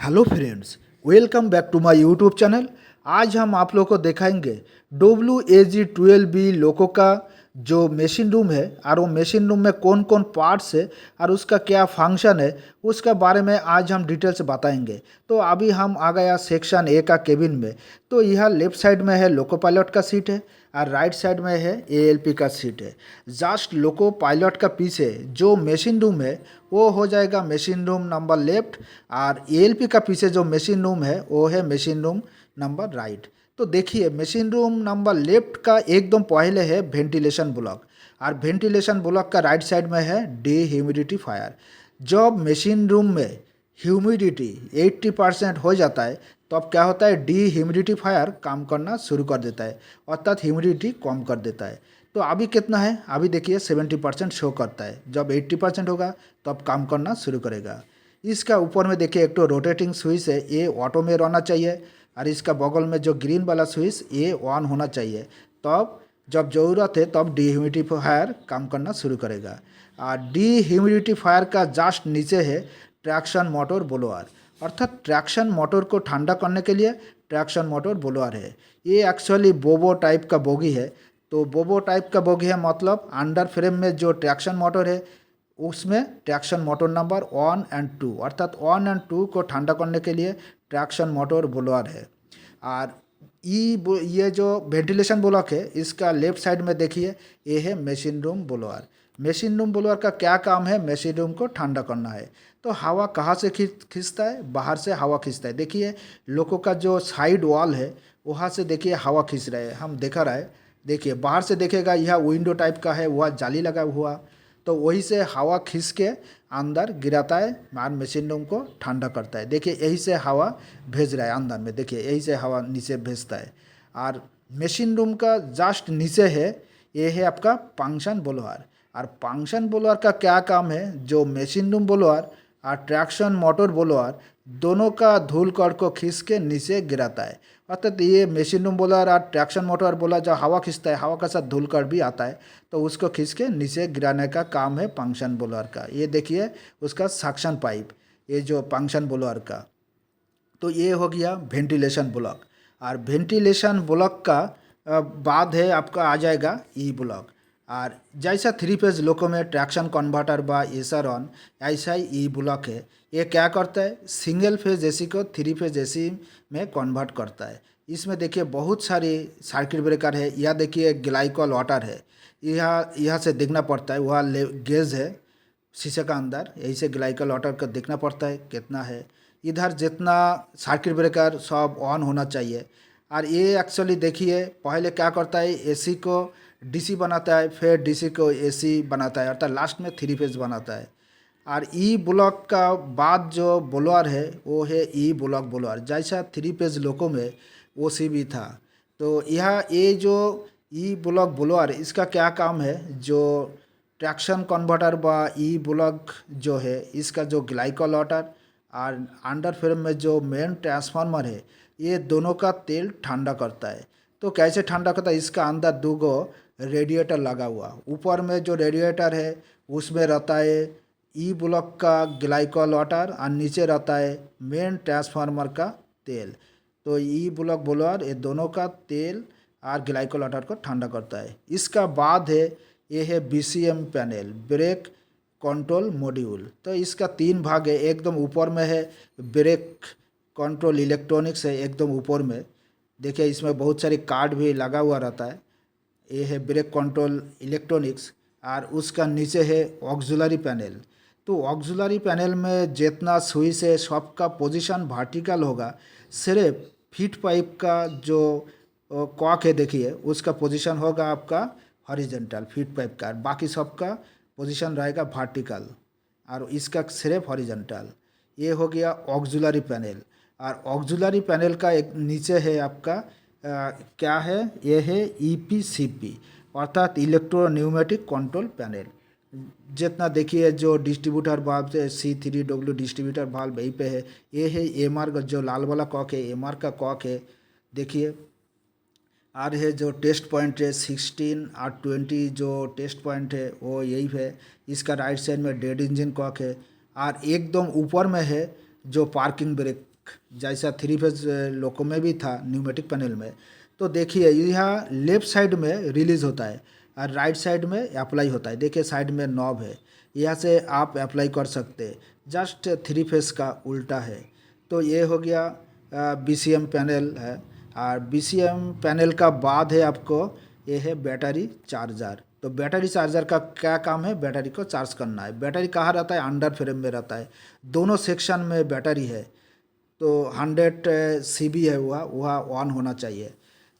Hello friends, welcome back to my YouTube channel. आज हम आप लोगों को दिखाएंगे WAG12B लोको का जो मशीन रूम है और वो मशीन रूम में कौन कौन पार्ट्स है और उसका क्या फंक्शन है उसका बारे में आज हम डिटेल से बताएंगे। तो अभी हम आ गया सेक्शन ए का केबिन में। तो यह लेफ्ट साइड में है लोको पायलट का सीट है और राइट साइड में है ALP का सीट है। जस्ट लोको पायलट का पीछे जो मशीन रूम है वो हो जाएगा मशीन रूम नंबर लेफ्ट और ALP का पीछे जो मशीन रूम है वो है मशीन रूम नंबर राइट। तो देखिए मशीन रूम नंबर लेफ्ट का एकदम पहले है वेंटिलेशन ब्लॉक और वेंटिलेशन ब्लॉक का राइट साइड में है डिह्यूमिडिफायर। जब मशीन रूम में ह्यूमिडिटी 80% हो जाता है तो अब क्या होता है, डिह्यूमिडिफायर काम करना शुरू कर देता है, अर्थात ह्यूमिडिटी कम कर देता है। तो अभी कितना है, अभी देखिए 70% शो करता है। जब 80% होगा तो अब काम करना शुरू करेगा। इसका ऊपर में देखिए एक तो रोटेटिंग स्विच है, ये ऑटो में रहना चाहिए और इसका बगल में जो ग्रीन वाला स्विच ये ऑन होना चाहिए। तब जब ज़रूरत है तब डिह्यूमिडिफायर काम करना शुरू करेगा। और डिह्यूमिडिफायर का जस्ट नीचे है ट्रैक्शन मोटर ब्लोअर, अर्थात ट्रैक्शन मोटर को ठंडा करने के लिए ट्रैक्शन मोटर ब्लोअर है। ये एक्चुअली बोबो टाइप का बोगी है। तो बोबो टाइप का बोगी है मतलब अंडर फ्रेम में जो ट्रैक्शन मोटर है उसमें ट्रैक्शन मोटर नंबर 1 और 2 अर्थात 1 और 2 को ठंडा करने के लिए ट्रैक्शन मोटर ब्लोअर है। और ये जो वेंटिलेशन ब्लॉक है इसका लेफ्ट साइड में देखिए ये है machine room blower. Machine room blower का क्या काम है, मशीन रूम को ठंडा करना है। तो हवा कहाँ से खींचता है, बाहर से हवा खींचता है। देखिए लोगों का जो साइड वॉल है वहाँ से देखिए हवा खींच रहे हैं, हम देखा रहा है। देखिए बाहर से देखेगा यह विंडो टाइप का है, वह जाली लगा हुआ, तो वही से हवा खींच के अंदर गिराता है और मशीन रूम को ठंडा करता है। देखिए यही से हवा भेज रहा है अंदर में, देखिए यही से हवा नीचे भेजता है। और मशीन रूम का जस्ट नीचे है ये है आपका पंक्शन ब्लोअर। और पंक्शन ब्लोअर का क्या काम है, जो मशीन रूम ब्लोअर और ट्रैक्शन मोटर ब्लोअर दोनों का धूल कण को खींच के नीचे गिराता है। अर्थात ये मशीन रूम ब्लोअर और ट्रैक्शन मोटर ब्लोअर जो हवा खींचता है, हवा के साथ धूल कण भी आता है, तो उसको खींच के नीचे गिराने का काम है पंक्शन ब्लोअर का। ये देखिए उसका सक्शन पाइप, ये जो पंक्शन ब्लोअर का। तो ये हो गया वेंटिलेशन ब्लॉक। और वेंटिलेशन ब्लॉक का बाद है आपका आ जाएगा ई ब्लॉक। और जैसा 3 फेज लोको में ट्रैक्शन कन्वर्टर बा एसर ऑन, ऐसा ही ई ब्लॉक है। ये क्या करता है, सिंगल फेज एसी को 3 फेज एसी में कन्वर्ट करता है। इसमें देखिए बहुत सारी सर्किट ब्रेकर है। यह देखिए ग्लाइकॉल वाटर है, यहाँ से देखना पड़ता है, वह गेज है शीशे का अंदर, यही से ग्लाइकल वाटर का देखना पड़ता है कितना है। इधर जितना सर्किट ब्रेकर सब ऑन होना चाहिए। और ये एक्चुअली देखिए पहले क्या करता है, एसी को डीसी बनाता है, फिर डीसी को एसी बनाता है, अर्थात लास्ट में 3 फेज बनाता है। और ई ब्लॉक का बाद जो ब्लोअर है वो है ई ब्लॉक ब्लोअर। जैसा 3 फेज लोको में ओसी भी था, तो यह ये जो ई ब्लॉक ब्लोअर इसका क्या काम है, जो ट्रैक्शन कन्वर्टर बा ई ब्लॉक जो है इसका जो ग्लाइकल वाटर और अंडर फ्रेम में जो मेन ट्रांसफार्मर है ये दोनों का तेल ठंडा करता है। तो कैसे ठंडा करता है, इसका अंदर 2 गो रेडिएटर लगा हुआ, ऊपर में जो रेडिएटर है उसमें रहता है ई ब्लॉक का ग्लाइकल वाटर और नीचे रहता है मेन ट्रांसफार्मर का तेल। तो ई ब्लॉक ब्लोअर ये दोनों का तेल और ग्लाइकल वाटर को ठंडा करता है। इसका बाद है ये है BCM panel, brake control module. तो इसका 3 भाग है। एकदम ऊपर में है ब्रेक कंट्रोल इलेक्ट्रॉनिक्स है, एकदम ऊपर में देखिए इसमें बहुत सारी कार्ड भी लगा हुआ रहता है। ये है ब्रेक कंट्रोल इलेक्ट्रॉनिक्स। और उसका नीचे है ऑक्सिलरी पैनल। तो ऑक्सिलरी पैनल में जितना स्विच है सबका पोजीशन वर्टिकल होगा, सिर्फ फीड पाइप का जो कॉक है देखिए उसका पोजीशन होगा आपका हॉरिजेंटल फीड पाइप का, बाकी सबका पोजीशन रहेगा वर्टिकल और इसका सिर्फ हॉरिजेंटल। ये हो गया ऑक्सिलरी पैनल। और ऑक्सिलरी पैनल का एक नीचे है आपका क्या है, ये है EPCP अर्थात इलेक्ट्रो न्यूमेटिक कंट्रोल पैनल। जितना देखिए जो डिस्ट्रीब्यूटर वाल्व से C3W डिस्ट्रीब्यूटर वाल्व यहीं पे है। ये है MR का जो लाल वाला कॉक है, MR का कॉक है देखिए। और है जो टेस्ट पॉइंट है 16 और 20 जो टेस्ट पॉइंट है वो यही है। इसका राइट साइड में डेड इंजन कॉक है। और एकदम ऊपर में है जो पार्किंग ब्रेक जैसा थ्री फेज लोको में भी था न्यूमेटिक पैनल में। तो देखिए यहाँ लेफ्ट साइड में रिलीज होता है और राइट साइड में अप्लाई होता है। देखिए साइड में नॉब है, यहाँ से आप अप्लाई कर सकते हैं। जस्ट थ्री फेज का उल्टा है। तो ये हो गया BCM पैनल है। और BCM पैनल का बाद है आपको ये है बैटरी चार्जर। तो बैटरी चार्जर का क्या काम है? बैटरी को चार्ज करना है। बैटरी कहाँ रहता है? अंडर फ्रेम में रहता है। दोनों सेक्शन में बैटरी है। तो 100 CB है वह ऑन होना चाहिए।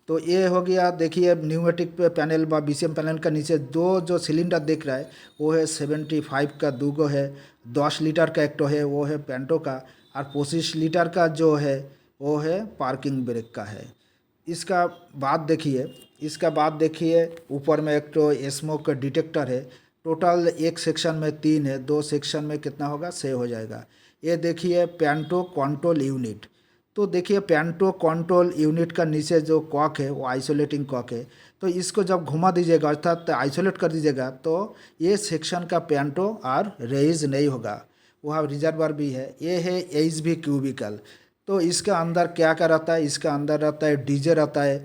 तो ये हो गया। देखिए न्यूमेटिक पैनल व BCM पैनल का नीचे दो जो सिलेंडर दिख रहा है वो है 75 का 2 गो है, 10 लीटर का एक तो है वो है पेंटो का, और 25 लीटर का जो है वो है पार्किंग ब्रेक का है। इसका बाद देखिए ऊपर में एक तो स्मोक डिटेक्टर है। टोटल एक सेक्शन में 3 है, 2 सेक्शन में कितना होगा? 6 हो जाएगा। ये देखिए पेंटो कंट्रोल यूनिट। तो देखिए पेंटो कंट्रोल यूनिट का नीचे जो कॉक है वो आइसोलेटिंग कॉक है। तो इसको जब घुमा दीजिएगा अर्थात आइसोलेट कर दीजिएगा तो ये सेक्शन का पेंटो और रेज नहीं होगा। वहाँ रिजर्वर भी है। ये है HV क्यूबिकल। तो इसका अंदर क्या क्या रहता है? इसका अंदर रहता है डीजे रहता है,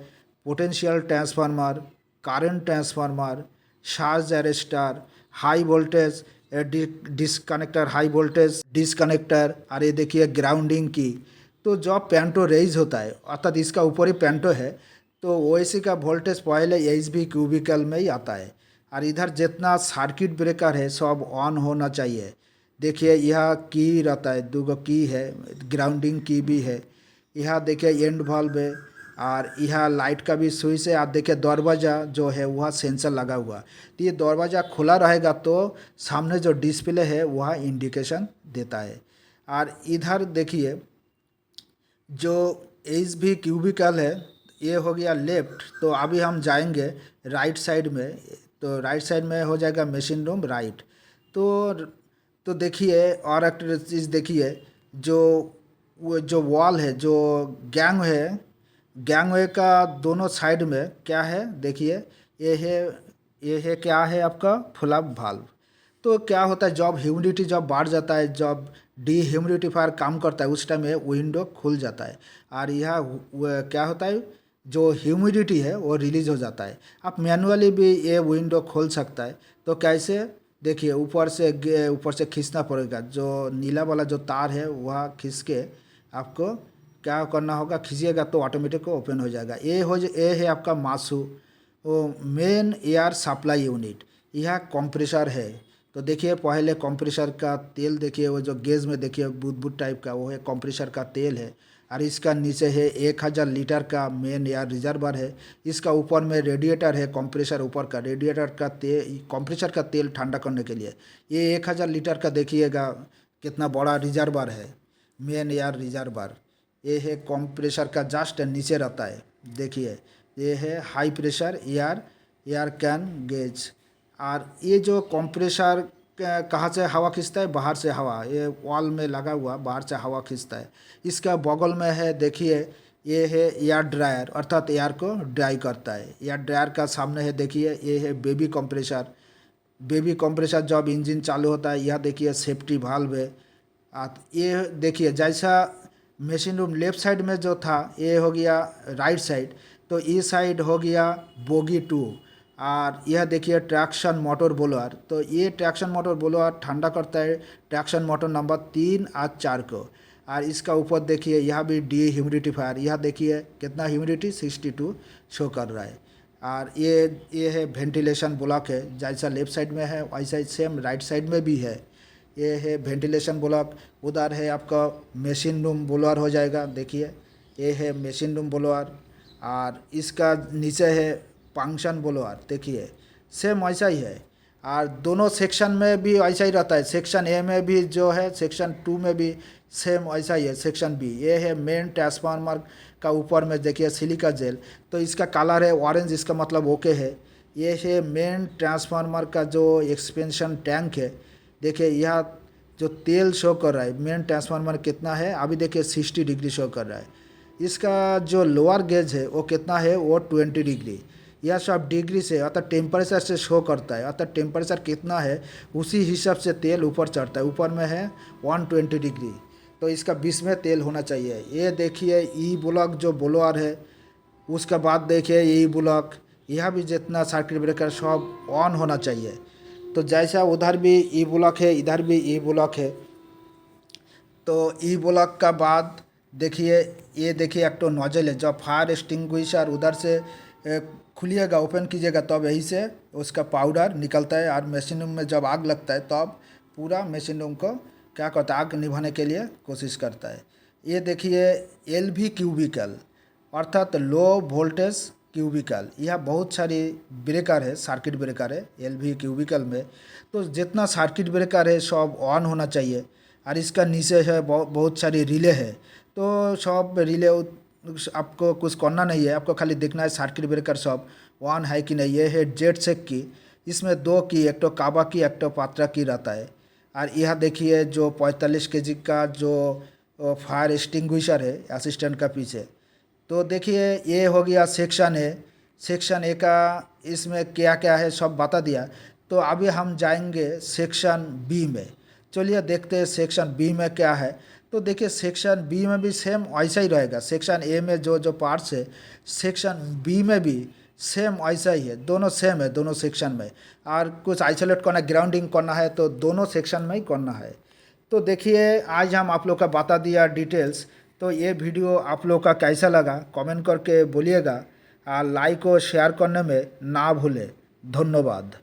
potential transformer, current transformer, charge arrester, high voltage disconnector, high voltage disconnector, और ये देखिए ग्राउंडिंग की। तो जब पेंटो रेज होता है अर्थात इसका ऊपर ही पेंटो है तो OAC का वोल्टेज पहले HV क्यूबिकल में ही आता है। और इधर जितना सर्किट ब्रेकर है सब ऑन होना चाहिए। देखिए यह की रहता है, 2 गो की है, ग्राउंडिंग की भी है। यहाँ देखिए एंड वाल्व है और यहाँ लाइट का भी स्विच है। आप देखिए दरवाज़ा जो है वह सेंसर लगा हुआ। तो ये दरवाज़ा खुला रहेगा तो सामने जो डिस्प्ले है वह इंडिकेशन देता है। और इधर देखिए जो HV क्यूबिकल है ये हो गया लेफ्ट। तो अभी हम जाएंगे राइट साइड में। तो राइट साइड में हो जाएगा मशीन रूम राइट। तो देखिए और एक चीज़ देखिए जो वॉल है जो गैंगवे का दोनों साइड में क्या है? देखिए ये है क्या है आपका? Flap valve. तो क्या होता है जब ह्यूमिडिटी जब बढ़ जाता है, जब डीह्यूमिडिफायर काम करता है उस टाइम ये विंडो खुल जाता है और यह क्या होता है जो ह्यूमिडिटी है वो रिलीज हो जाता है। आप मैनुअली भी ये विंडो खोल सकता है। तो कैसे? देखिए ऊपर से खींचना पड़ेगा। जो नीला वाला जो तार है वह खींच के आपको क्या करना होगा? खींचिएगा तो ऑटोमेटिक ओपन हो जाएगा। ये है आपका मासू वो मेन एयर सप्लाई यूनिट। यह कंप्रेसर है। तो देखिए पहले कंप्रेसर का तेल देखिए वो जो गेज में देखिए बुदबुद टाइप का वो है कंप्रेसर का तेल है। और इसका नीचे है 1000 लीटर का मेन एयर रिजर्वर है। इसका ऊपर में रेडिएटर है कंप्रेसर ऊपर का। रेडिएटर का तेल कंप्रेसर का तेल ठंडा करने के लिए। ये 1000 लीटर का देखिएगा कितना बड़ा रिजर्वर है, मेन एयर रिजर्वर। ये है कंप्रेसर का जस्ट नीचे रहता है। देखिए ये है high pressure air can gauge. और ये जो कंप्रेसर कहाँ से हवा खींचता है? बाहर से हवा, ये वॉल में लगा हुआ बाहर से हवा खींचता है। इसका बगल में है देखिए ये है एयर ड्रायर अर्थात एयर को ड्राई करता है। एयर ड्रायर का सामने है देखिए ये है बेबी कंप्रेसर जब इंजन चालू होता है। यह देखिए सेफ्टी वाल्व है। ये देखिए जैसा मशीन रूम लेफ्ट साइड में जो था ये हो गया राइट साइड। तो इस साइड हो गया बोगी 2। और यह देखिए ट्रैक्शन मोटर ब्लोअर। तो ये ट्रैक्शन मोटर ब्लोअर ठंडा करता है ट्रैक्शन मोटर नंबर 3 और 4 को। और इसका ऊपर देखिए यहाँ भी डीह्यूमिडिफायर। यह देखिए कितना ह्यूमिडिटी 62 शो कर रहा है। और ये है वेंटिलेशन ब्लॉक है। जैसा लेफ्ट साइड में है वैसा ही सेम राइट साइड में भी है। ये है वेंटिलेशन ब्लॉक। उधर है आपका मशीन रूम ब्लोअर हो जाएगा। देखिए ये है मशीन रूम ब्लोअर और इसका नीचे है फंक्शन ब्लोअर। देखिए सेम वैसा ही है। और दोनों सेक्शन में भी ऐसा ही रहता है। सेक्शन ए में भी जो है सेक्शन 2 में भी सेम ऐसा ही है। सेक्शन बी ये है मेन ट्रांसफार्मर का ऊपर में देखिए सिलिका जेल। तो इसका कलर है ऑरेंज, इसका मतलब ओके है। ये है मेन ट्रांसफार्मर का जो एक्सपेंशन टैंक है। देखिए यह जो तेल शो कर रहा है मेन ट्रांसफार्मर कितना है अभी देखिए 60 डिग्री शो कर रहा है। इसका जो लोअर गेज है वो कितना है? वो 20 डिग्री। यह सब डिग्री से अर्थात टेम्परेचर से शो करता है। अर्थात टेम्परेचर कितना है उसी हिसाब से तेल ऊपर चढ़ता है। ऊपर में है 120 डिग्री। तो इसका 20 में तेल होना चाहिए। ये देखिए ई ब्लॉक जो ब्लोअर है, उसके बाद देखिए ई ब्लॉक, यह भी जितना सर्किट ब्रेकर सब ऑन होना चाहिए। तो जैसा उधर भी ई ब्लॉक है, इधर भी ई ब्लॉक है। तो ई ब्लॉक का बाद देखिए, ये देखिए एक तो नोजल है, जब फायर एक्सटिंग्विशर उधर से खुलिएगा, ओपन कीजिएगा, तब यहीं से उसका पाउडर निकलता है। और मशीन रूम में जब आग लगता है तब पूरा मशीन रूम को क्या करता है, आग निभाने के लिए कोशिश करता है। ये देखिए LV क्यूबिकल, अर्थात लो वोल्टेज क्यूबिकल, यह बहुत सारी ब्रेकर है, सर्किट ब्रेकर है LV क्यूबिकल में। तो जितना सर्किट ब्रेकर है सब ऑन होना चाहिए। और इसका नीचे है बहुत सारी रिले है, तो सब रिले आपको कुछ करना नहीं है, आपको खाली देखना है सर्किट ब्रेकर सब ऑन है कि नहीं। ये है जेट सेक की, इसमें 2 की, एक तो काबा की, एक तो पात्रा की रहता है। और यह देखिए जो 45 kg का जो फायर एक्सटिंग्विशर है असिस्टेंट का पीछे। तो देखिए ये हो गया सेक्शन ए। सेक्शन ए का इसमें क्या क्या है सब बता दिया। तो अभी हम जाएंगे सेक्शन बी में। चलिए देखते हैं सेक्शन बी में क्या है। तो देखिए सेक्शन बी में भी सेम ऐसा ही रहेगा। सेक्शन ए में जो जो पार्ट्स है, सेक्शन बी में भी सेम ऐसा ही है, दोनों सेम है दोनों सेक्शन में। और कुछ आइसोलेट करना, ग्राउंडिंग करना है तो दोनों सेक्शन में ही करना है। तो देखिए आज हम आप लोग का बता दिया डिटेल्स। तो ये वीडियो आप लोग का कैसा लगा कमेंट करके बोलिएगा, और लाइक और शेयर करने में ना भूलें। धन्यवाद।